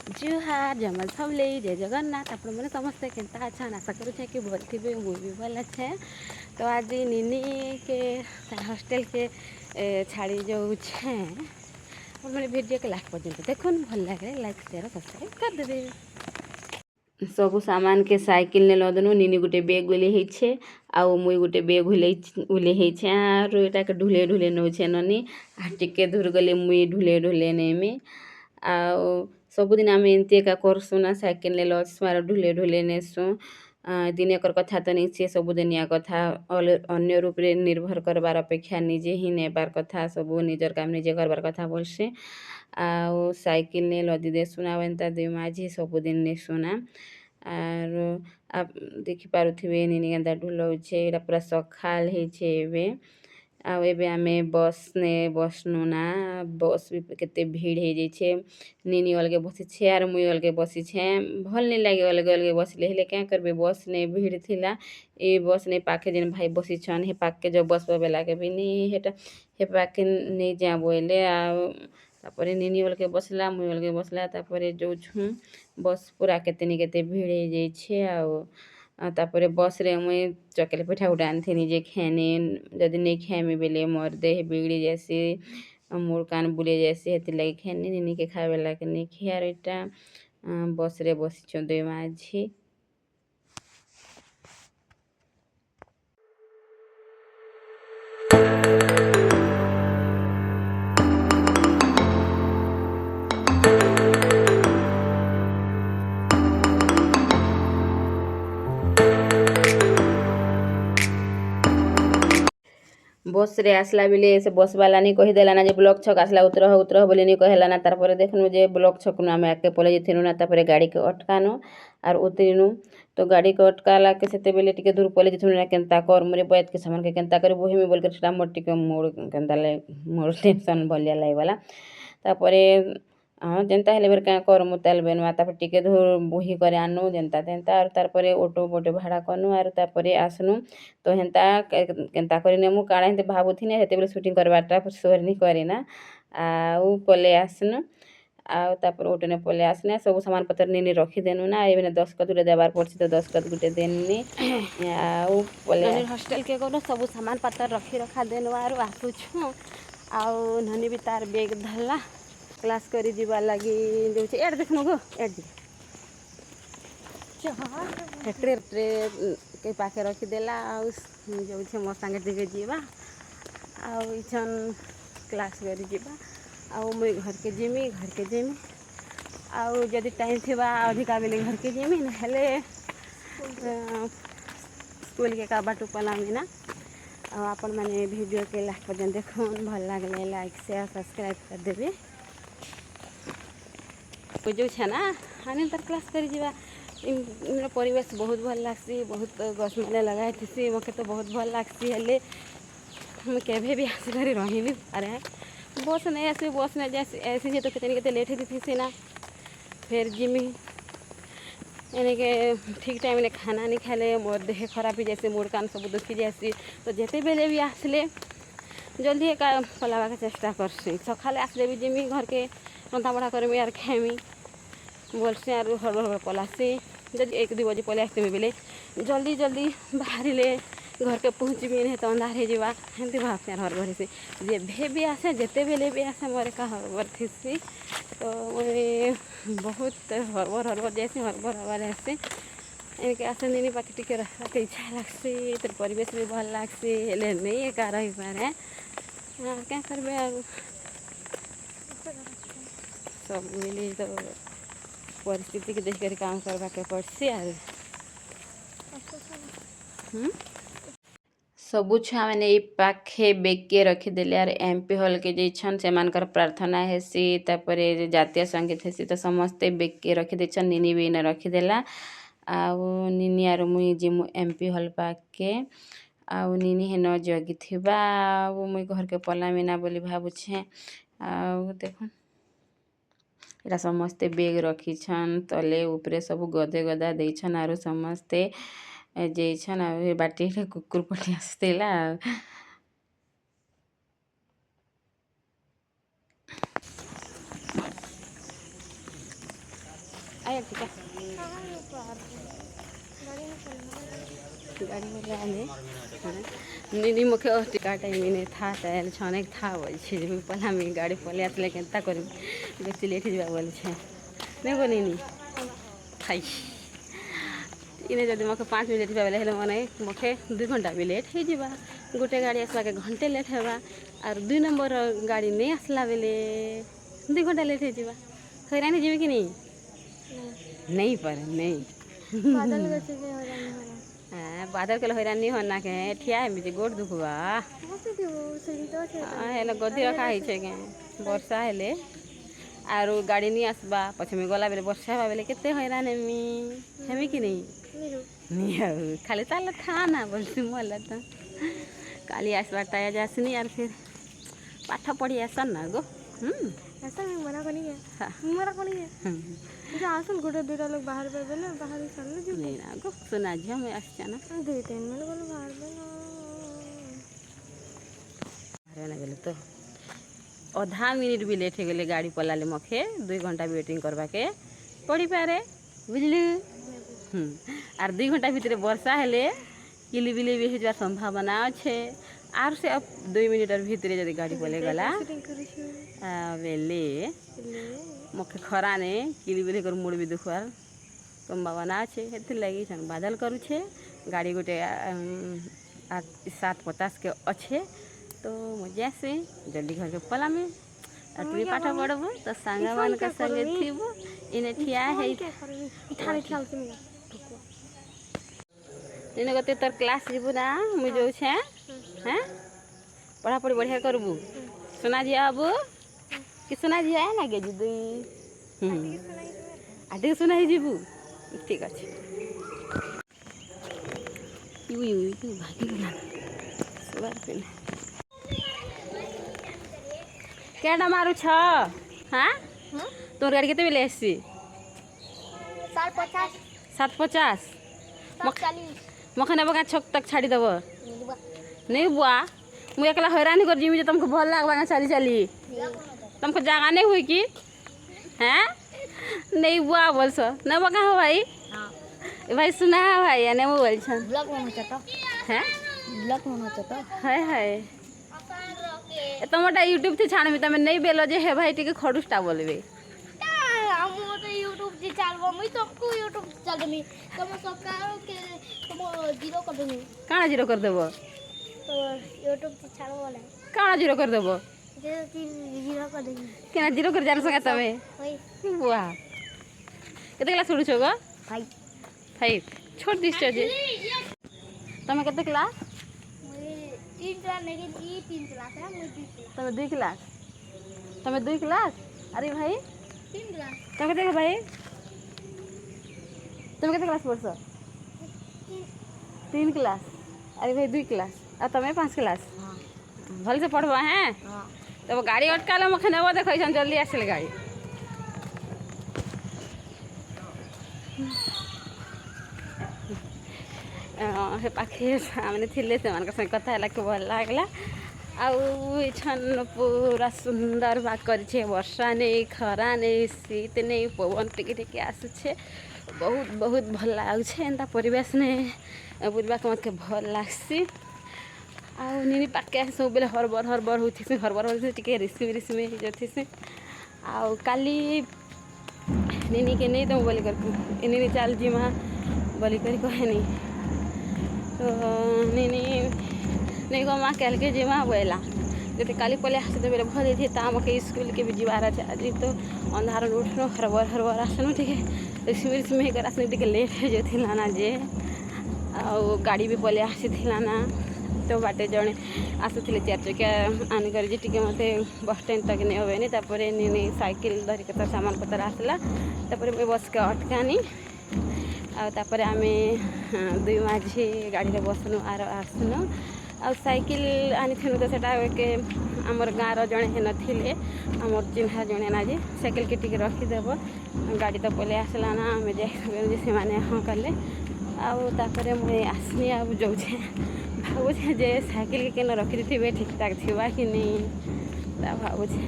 जुहार जमल सबले जय जगन्नाथ आपण मैंने समस्ते केन्ता अच्छा आशा करुचे कि भल थे मुझे भल अच्छे। तो आज निनी के हॉस्टेल के छाड़ी जाऊे मैंने वीडियो के लास्ट पर्यंत देखुन भल लगे लाइक शेयर सब्सक्राइब कर देवे। सबू सामान के साइकिल ने लदनु निनी गोटे बेग उले आउ मुई गोटे बेग उले आर एटा के ढुले ढुले नौछे ननी आ टिके दूर गले मुई ढुले ढुले नेमी आउ सबुदिन आम एमती एका करसु ना साइकिल ने लसु आर ढुले ढुले नेसु दिन एकर कथा तो नहीं सी सबुदिनिया कथा अन्य रूप रे निर्भर करबार अपेक्षा निजे ही नेबार कथा सबू निजर काम निजे करबार कथा बोलसे आउ साइकिल ने लदी देसु ना एंता दुई माझी सबुदिन नेसु ना आर आप देखि पारुथिबे निनी केनता ढुलौछे एटा पूरा सखाल हेछे एबे आउ एबे आमे बस ने बसनु ना बस भी केते भीड़ हे जाइछे निनी अलगे बसिछे आर मुई अलगे बसिछे भल नहीं लगे अलगे अलगे बसले हेले क्या करबे बस ने भीड़ थिला ए बस ने पाखे जेन भाई बसिछन हे पाके जो बस बेला के भी नहीं हेटा हे पाके नहीं जा बोले आ तापरे निनी अलगे बसला मुई अलगे बसला तापरे जो छु बस पूरा केते केते भीड़ हे जाइछे आउ तापरे बस रे मुई चकले पिठा गुटे आनथिनी जे खेने जदि नहीं खेमी बेले मोर देह बिगड़ी जैसी मोर कान बुले जैसी हेति लगे खेनी निनी के खावे लागे नहीं खियार एटा बस रे बसिछु दुई माझी। बस रे आसला बेले से बस वाला नहीं कहीदेला ना जे ब्लॉक छक आसला उतर बोली नहीं कहला ना तारपर देखनु जे ब्लॉक छक नु आमे आके पले जेथिनु ना तारपर गाड़ी के अटकानु आर उतरिनु तो गाड़ी के अटकाला के सेते बेले टिके दूर पले जेथिनु ना केनता कर मोरे बैत के सामान के केनता करे बोहिमी बोल के सेटा मोर टिके मोर केनता ले मोर टेंशन भलिया लागला तारपरे हाँ जेनता हेले बेर क्या करमु ताल बेनुआ तापर टिके धूर बोही करे आनु जेनता तेनता आर तारपरे ऑटो बोटे भाड़ा कनु आर तारपरे आसनु तो हेनता केनता करे नेमु काଣା हेते भाबुथिने हेते बेले शूटिंग करबाटा सोर नहीं करे ना आउ पले आसनु आउ तापर ऑटो ने पले आसने सब सामान पत्र निनी रखी देनु ना एबे दस्खत गुटे देबार पड़छि तो दस्खत गुटे देनी आउ पले हॉस्टेल के कोनो सब सामान पत्र रखी रखा देनु आर आसुछु आउ ननी भी तार बैग धरला क्लास करी जीवा लगी देउछे एड देखनु गो एड ट्रे ट्रे के पाखे रखी देला आउ जाउछे मोर संगे दिगे जीवा आउ इछन क्लास करी जीवा आउ मुई घर के जेमी आउ जदि टाइम थिबा अधिका बेले घर के जेमी हेले स्कूल के का बाटू पलामी ना आपण माने वीडियो के लास्ट पर्यंत देखुन भल लागले लाइक शेयर सब्सक्राइब कर देबे जो छे ना हानि तर क्लास करी जीवा मेरा परिवेश बहुत भल लागसी बहुत गछ मैंने लगाई थी मके तो बहुत भल लागसी हेले हम केभे भी आसी करी रही नहीं पारे बस नहीं आसी बस नहीं जाए ऐसी जे तो कितने लेट होती थी ना फिर जिमी यानी के ठीक टाइम ले खाना नहीं खाले मोर देह खराब ही जैसे मोर कान सब दुखी जैसी तो जेते बेले भी आसले जल्दी का पलावा के चेष्टा करसी सकाले आसले भी जिमी घर के रंधा बड़ा करमी यार खेमी बोलसी यार हर पलासी जब एक दो बजे पले आसते बेले जल्दी जल्दी बाहर घर के पहुँचबी नहीं तो अंधार हो एमती भावसी हर घर से जे भी आसे जिते बेले भी आसे मोर का हरबर थी तो बहुत हरबर जैसी हरबर हरबार आसी इनके आसे नहीं पाखे टिके रखा के इच्छा लगसी तो परिवेश भी भल लगसी हेले नहीं एका रही पारे क्या करबे सब मिली तो परिस्थिति के देख कर काम करवा के पड़सी आर सबु छुआ मैंने ये पाखे बेगे रखीदेले आर एमपी हल के जेछन से प्रार्थना हेसी तापरे जातीय संगीत हेसी तो समस्ते बेगे रखीदेछन निनी भी ने रखीदेला आउ निनी आर मुई जिमु एमपी हल पाके आउ निनी हेन जगी थिबा आउ मुई घर के पलामिना बोली भाबुछे आउ देखो एटा समस्ते बेग रखीछन तले ऊपरे सब गदे गदा देछन आरो समस्ते जेछन आ बाटी कुकुर पटी आसतेला आया ठीक है गाड़ी वाले आने निनी मुखे टिका टाइम ने था ताल छने था बोल छे जे पहला मी गाड़ी पले आसले केनता करी बेसी लेट जबा बोल छे नहीं गो निनी खाई इने जदि मुखे 5 मिनट बेले हेले मने मुखे 2 घंटा भी लेट हो जबा गोटे गाड़ी आसला के घंटे लेट हेबा और 2 नंबर गाड़ी नहीं आसला बेले 2 घंटा लेट हो जबा हैरानी जीवे कि नहीं पर नहीं बादल गचे के हैरानी हो बादल के हैरान नहीं होना के ठिया है मुझे गोड़ दुखबा मत दियो सही तो छे हेले गदी रखा है छे के वर्षा हेले आरो गाड़ी नहीं आसबा पछे में गला बेले वर्षा हेबा बेले केते हैरान हेमी कि नहीं खाली ताल था ना बोलसी मला तो काली आसबा ताया जासनी यार फिर पाठ पढ़ी आसन ना गो ऐसा मैं मना कोनी है मना कोनी है जे आसन गोटे दुटा लोग बाहर पे बेले बाहर चल जो नहीं ना गो सुना जी हम आछा ना 2-3 मिनट बोलो बाहर पे अरे ना गेले तो आधा मिनट भी लेट हो गले गाड़ी पलाले मखे 2 घंटा वेटिंग करवा के पड़ी पारे बुझलु आर 2 घंटा भीतर वर्षा हेले किली बिली भी हेजवा संभावना अच्छे आर से अब 2 मिनट भीतर जब गाड़ी पले गला बेले मुखे खरा ने किली बिली कर मुड़ भी दुखवार संभावना अच्छे हेथि लगी छन बादल करू छे गाड़ी गोटे 7:50 के अच्छे तो मजा से जल्दी घर के पला में अटली पाठ पढ़बो तो संगमान के संगे थीबो इने ठिया है ठारे ठाल के मिया इने गते तोर क्लास जीबू ना मु जो छे हैं पढ़ा पढ़ी बढ़िया करबू सुना जी आबू कि सुना जी आए ना गे जी आटे सुना ही जीबू ठीक अच्छे यू यू यू भागी गला सवार पे केडा मारू छ हां तोर गाड़ी केते बेले आसी 7:50 7:50 7:40 मखने बगा छक तक छाड़ी दब नहीं बुआ मु एकला हैरानी कर जिमी जे तुमको भल लागबा चली चली तुमको जगह नहीं हुई कि हैं नहीं बुआ बोलस न बगा हो भाई हां भाई सुना भाई ने वो बोल छ ब्लॉग में तो हैं ब्लॉग में तो हाय हाय तमटा यूट्यूब थी छाणमी तमे नहीं बेलो जे हे भाई टिके खडुस्टा बोलबे हम तो यूट्यूब से चलबो मुई सबको यूट्यूब चलबी तुम सकारो के तुम जीरो कर देबो काना जीरो कर देबो तो यूट्यूब से छाड़ो वाला काना जीरो कर देबो जे जीरो कर देबी केना जीरो कर जान सका तमे ओए वाह केते क्लास पढु छो गो भाई 5 छोड़ दिस छ जे तमे केते क्लास मुई 3 क्लास नहीं 3 क्लास है मुई 2 क्लास तमे 2 क्लास तमे 2 क्लास अरे भाई 3 क्लास तमे केते भाई तमे केते क्लास पढछ 3 क्लास अरे भाई 2 क्लास आ तमे 5 क्लास हां भल से पढ़बा हैं हां तब गाड़ी अटका ले मखे नेबो देखै छन जल्दी आसिल गाड़ी हे पाखे सामने थिले से मन संग कथा हला के भल लागला आउ छन पूरा सुंदर बा कर छे वर्षा नहीं खरा नहीं शीत नहीं पवन टिके टिके आसु छे बहुत बहुत भल लागु छे एंता परिवेश ने बुझबा के मत के भल लागसी आउ निनी पाके सब बेले हरबर होती टिके रिस्मी जथी से आउ काली निनी के नहीं तो बोली कर निनी चाल जीमा बोली कर कहे नहीं तो निनी नहीं गो माँ कल के जीमा बोला जब काली पले आसे तो मेरे भले थे ताम के स्कूल के भी जीवार आज तो अंधार उठनो हरबर आसनो ठीक है रिस्मी कर आसने टिके लेट है जो थी लाना जे आउ गाड़ी भी पले आसी थिला ना तो बाटे जड़े आसुले 4 चकिया आनी कर टिके मत बस स्टैंड तक नहीं होवे तापर नी साइकिल धरिक तो सामान पतर आसला तापर मैं बस के अटकानी आपर आम 2 माझी गाड़ी बसनु आर आसनु आ साइकिल आनी थेनु तो सेटा के आमर गाँव जड़े हे नथिले आमर चिन्हा जड़े ना जे साइकिल के टिके रखीदेव गाड़ी तो पले आसला ना आम जाए से मैंने हाँ कले आपर मुझे आसनी आ जाऊे भावुचे जे साइकिल के केन रखी थे ठीक ठाक थी कि नहीं भावुचे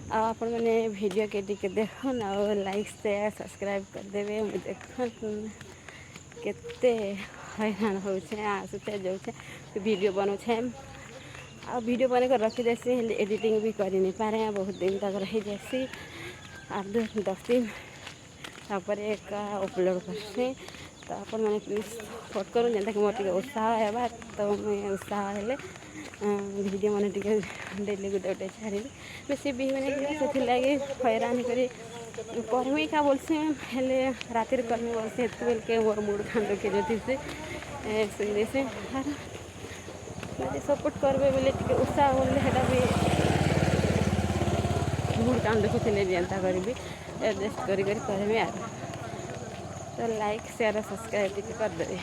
आपण मैंने वीडियो के टिके देखन और लाइक शेयर सब्सक्राइब करदेवे मुझे देखन केते हैरान होछे आसुचे जाऊे वीडियो बनाऊे आ वीडियो बन कर रखी देसी एडिटिंग भी कर नहीं पारे बहुत दिन तक रही जैसी 8-10 दिन तापर एक अपलोड करसी तो आपण मैंने प्लीज सपोर्ट करूँ जेनता कि मोर उत्साह है तो मुझे उत्साह हेले वीडियो मैंने डेली गुटे गुटे छाड़ी बेसी भी मैंने से लगे हैरान कर कर्मी का बोलसी हेले राति कर्मी बोलसी बेल के मोर मुड खान रखे जो से सुन से सपोर्ट करबे बोले टिके उत्साह बोले हेटा भी मुड काम देखुले भी एंता करी एडजस्ट करी करबे यार तो लाइक शेयर और सब्सक्राइब टिके कर देबे।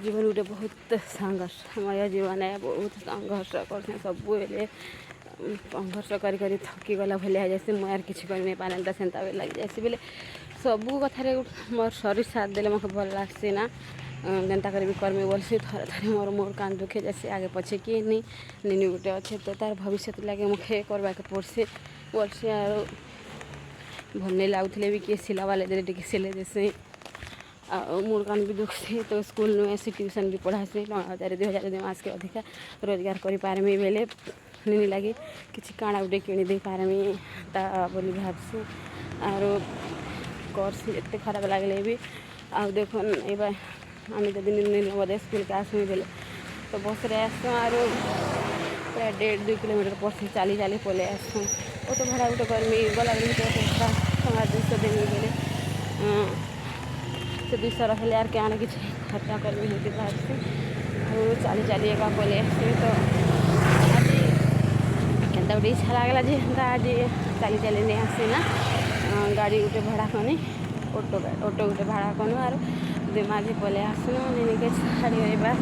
जीवन गोटे बहुत संघर्षमय जीवन है बहुत संघर्ष कर सब संघर्ष करी थकी गला भाई जैसे मुझे यार किसी कर नहीं पारे तो सेंता भी लग जाए बोले सबू कथार मोर शरीर साथ देले मुझे भल लगसी ना जेनता कर कर्मी बोलसी थरे थरे मोर मोर कान दुखे जैसे आगे पछे किए नहीं नीनी गोटे अच्छे तो तार भविष्य लगे मुखे करवा के पड़सी बोलसी आर भल नहीं लगुले भी किए सिला वाले दे टे सिले देसी मोर कान भी दुखसी तो स्कूल में ऐसी ट्यूशन भी पढ़ासी 9,000-2,000 मास के अधिका रोजगार कर पारमी बेले नहीं लगे किसी काଣା गोटे किणी पारमी ता बोली भावसी आर कोर्स एत खराब लगले भी आ देखो आम जब बदे स्कूल के आसमी बेले तो बस रे आसू आर प्राय 1.5-2 किलोमीटर पड़सी चली चली पलि आसू वो तो भाड़ा गोटे कर्मी गला समाज 200 देवी बेले से 200 रखले यार क्या किसी खर्चा करमी होती पारसी और चली चली एक पलि आसमी तो आज केनता गोटे इच्छा लगला जे आज चली चली नहीं आसीना गाड़ी गोटे भाड़ा कनी ऑटो गोटे भाड़ा कनु आर दिमाग पलि आसनु नहीं के छाड़ी बात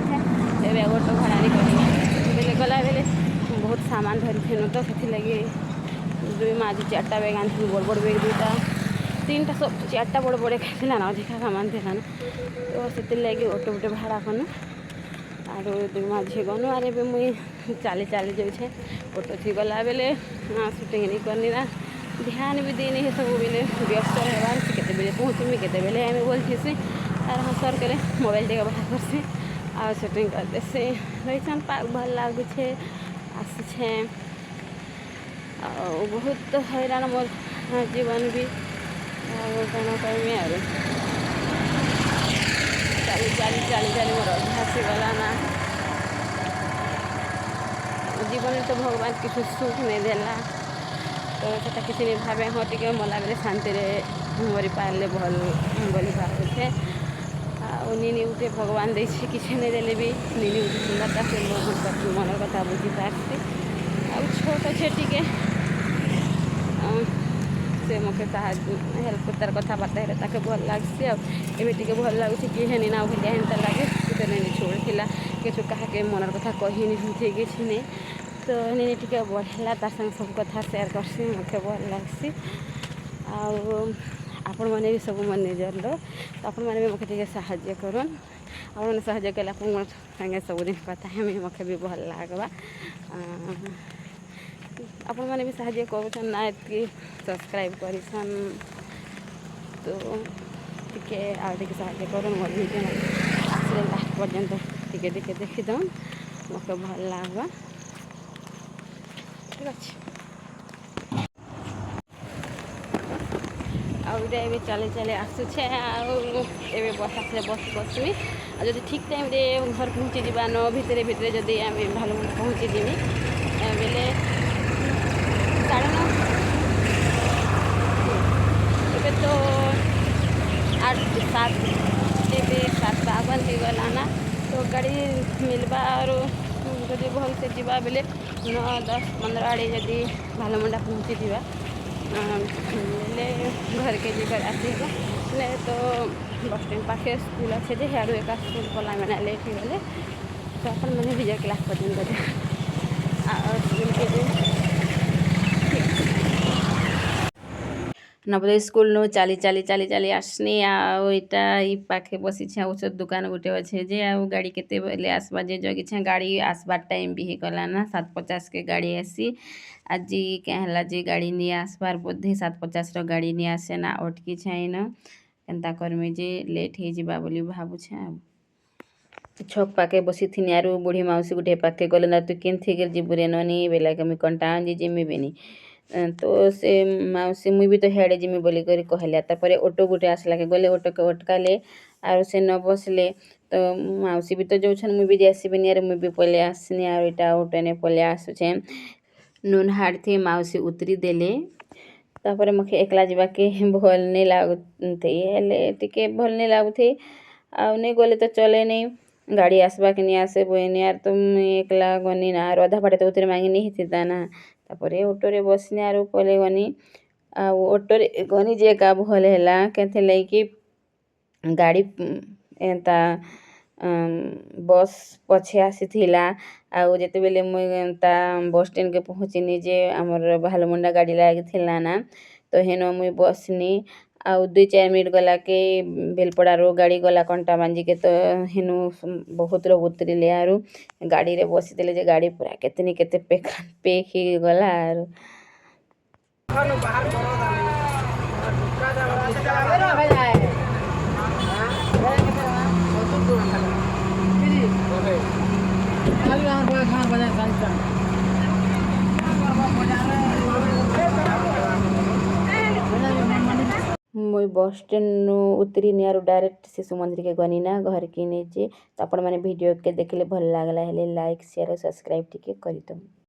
ऑटो भाड़ा नहीं कर बेले गला बेले बहुत सामान धरी तो से लगे दुई माझी 4टा बैग आनी बड़ बड़ बैग 2टा 3टा सब 4टा बड़ बड़े खाइला ना अधिका सामान थी ना तो से लगे ऑटो गोटे भाड़ा कनु आर दुई माझी गनु आर भी मुई चली चली जाऊे ऑटो थी गला बेले सुटिंग नहीं करनी ना ध्यान भी देनी है सब बेले व्यस्त रहार से केते बेले पहुँचमी केते बेले आम बोलती आर हाँ सर के मोबाइल टे बाहर करसी आ सुटिंग करते से रही पार्क भल लगुचे आसुछे बहुत हैरान मोर जीवन भी कौन कहमी आर चली चली चली चली मोर अभ्यास गला ना जीवन तो भगवान किसी सुख नहीं देला तो से किसी नहीं भावे हाँ टे मला बेले शांति मरी पारे भल बोली भावे नीनी गोटे भगवान दे किसी नहीं देले भी नीनी गोटे सुंदरता से मन कथा बुझी पारसी आ छोट अच्छे टे से मुझे हेल्प तार कथबार्ता है भल लगसी आगे भल लगुच किए नहीं ना भलिया हेन्ता लगे तो नहीं छोड़ला किसी क्या मनर कथा कही नहीं किसी नहीं तो नहीं टे बढ़ला तार संग सब कथा शेयर करसी मुझे भल लगसी आपण मैंने भी सब मन निजर लो तो आपण मैंने भी मुझे साहाय्य करन मैंने साहाय्य कला संगे सबुदिन कथा है मुझे भी भल लगवा आपण मैंने भी साहाय्य कर ना ये सब्सक्राइब करसन तो टिके आगे साहाय्य कर मोर वीडियो आसले लास्ट पर्यंत टिके टिके देखीदन मुझे भल लगवा ठीक अच्छे आउटे भी चले चले आसुछे आवे बस आसे बस बसमी जब ठीक टाइम रे घर पहुँची जावा 9 भितर भितर जदि आम भालू पहुँची जीमी बेले 9:30 ए तो 8-7 7:52 हो गला ना तो गाड़ी मिलवा और जब भल से जावा बेले 9-10-15 आड़े जदि भालुमुंडा पहुँची जावा ले घर के जगह आसवा नहीं तो बस स्टैंड पाखे स्कूल अच्छे जे हेड़ू एक स्कूल पला मैंने लेट हो गले तो अपन मैंने भी क्लास पसंद करे नवोदय स्कूल नु चाली चाली चाली चाली आसनी आईटा पाखे बसी औषध दुकान गोटे अच्छे जे गाड़ी केते बेले आसबा जे जगी गाड़ी आसबार टाइम भी हो गला ना 7:50 के गाड़ी आसी आज क्या है जे गाड़ी नहीं आसबार बोधे 7:50 गाड़ी नहीं आसे ना अटकी छाइन एंता करमी जे लेट हो जावा बोली भावुछे छक पाके बसी थी आरु बुढ़ी माउसी गुटे पाके गले ना तू केन थी जीबुरे ननी बेला कमी कंटा जी जिमी बेनी तो से माउसी मुई भी तो हेड़े जिमी बोली करी कहले तापर ऑटो गुटे आसला के गले ऑटो के अटकाले आरो से न बसले तो माउसी भी तो जोछन मुई भी जासीबेनी आरो मुई भी पले आसनी आरो इटा ऑटो ने पले आसुछे नून हाड़ थे माउसी उतरी देले तापर मखे एकला जीवा के भल नहीं लागुथे हेले टिके भल नहीं लागुथे आ नहीं गले तो चले नहीं गाड़ी आसबा के नहीं आसे बोनी यार तुम एकला गनी ना आरो आधा बाटे तो उतरे मांगी नहीं थी ना तापर ऑटो रे बसनी आरो पले गनी आ ऑटो रे गनी जे का भल हैला केथे लई गाड़ी एंता बस पछे आसीथिला आउ जेते बेले मुई एंता बस स्टैंड के पहुँचनी जे हमर भालमुंडा गाड़ी लागिथिला ना तो हेनो मुई बसनी आउ 2-4 मिनट गला के बेलपड़ा रो गाड़ी गला कंटा बांजी के तो हेनु बहुत लोग उतरिले आरु गाड़ी रे बसी देले जे गाड़ी पूरा केतनी केते पेक ही गला आरु मुई बस स्टैंड नु उतरी नियारू डायरेक्ट शिशु मंदिर के गनी ना घर की जे तो आपण माने वीडियो के देखले भल लागला हेले लाइक शेयर और सब्सक्राइब टिके करितो।